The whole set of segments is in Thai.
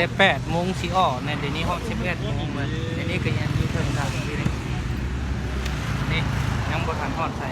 แต่8 โมงสิออกในเดี๋ยวนี้ฮอด11 โมงเลยเดี๋ยวนี้ก็ยังอยู่เทิงทางอยู่เลยนี่ยังบ่ทันฮอดใส่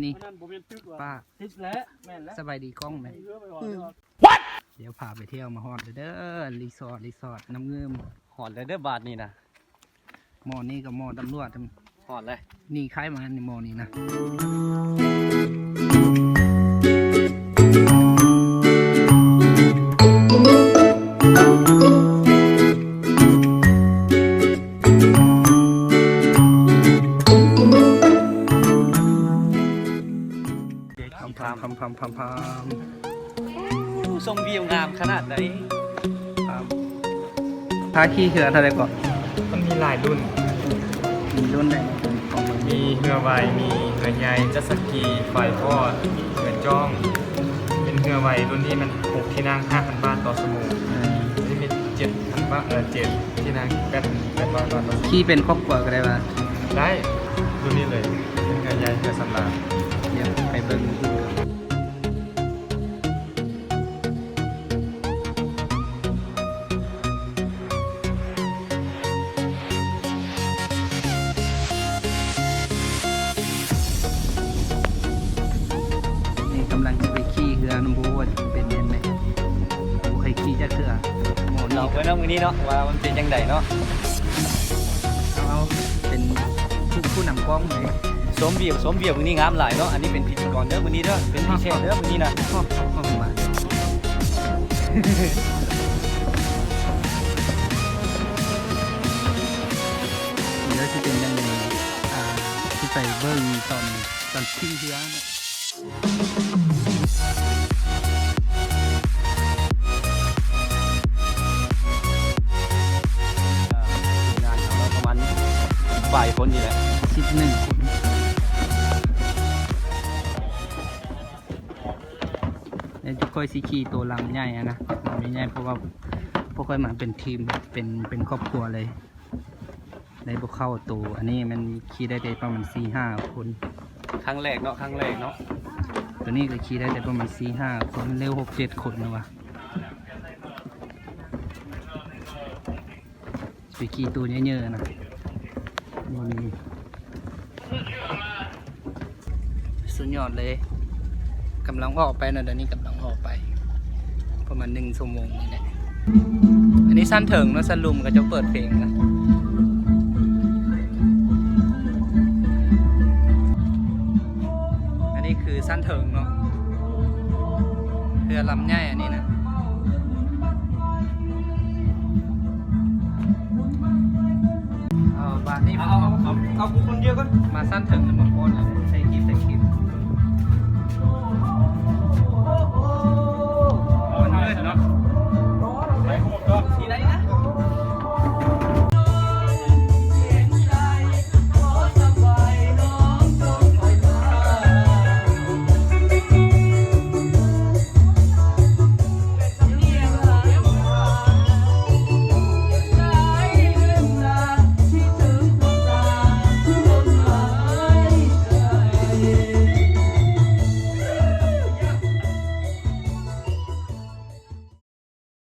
นี่ป้าสบายดีกล้องไหมเดี๋ยวพาไปเที่ยวมาฮอดเด้อรีสอร์ทน้ำเงิม หอดเลยเด้อบาทนี่นะ หมอนี่กับหมอตำรวจ หอดเลย นี่คล้ายมาในหมอนี่นะพาม ทรงวิวงามขนาดไหน พาขี้เหือเท่าไรก่อน มันมีหลายรุ่น มีรุ่นไหนของมัน มีเรือใบมีเรือใหญ่จัตสกีไฟฟอดเรือจ้อง เป็นเรือใบรุ่นที่มัน6 ที่นั่ง 5,000 บาทต่อชั่วโมงอันนี้เป็น7,000 บาท7 ที่นั่ง8,000 บาทต่อชั่วโมง ขี้เป็นครอบครัวก็ได้ป่ะ ได้รุ่นนี้เลยเป็นเรือใหญ่เรือสำราญ เดี๋ยวไปเบิ่งกำลังจะไปขี่เรือน้ำบูว่าเป็นยังไงบูเคยขี่จะเรือหมอ เรา นี่ ไปน้องมือนี้เนาะว่ามันเป็นยังไงเนาะ เอาเป็นผู้นำกล้องเลย สมวิวมือนี้งามหลายเนาะอันนี้เป็นพิธีกรเด้อมือนี้เด้อเป็นพิเศษเด้อมือนี้นะ พ่อมาเดี๋ยวจะเป็นยังไงที่ไปเบิ้งตอนขี่เรือเนี่ย งานของเราประมาณบ่ายคนนี่แหละ 11 คนเนี่ยจะค่อยซีขี่ตัวลำใหญ่อะนะลำใหญ่เพราะว่าพวกค่อยมาเป็นทีมเป็นครอบครัวเลยในพวกเข้าตัวอันนี้มันขี่ได้ประมาณ 4-5 คน ครั้งแรกเนาะตัวนี้ก็ขี่ได้แต่ประมาณ 4-5 คนเร็ว 6-7 คนนะวะไปขี่ตัวเยอะๆนะนี่สุดยอดเลยกำลังออกไปนะเดี๋ยวนี้กำลังออกไปประมาณ1 ชั่วโมงนี่แหละอันนี้สั้นเถิงแล้วสั้นลุมก็จะเปิดเพลงนะอันนี้คือสั้นเถิงเนาะเรือลำใหญ่อันนี้นะบ่ นี่ เอากูคนเดียวก่อน มาสั้นถึงมาโคตร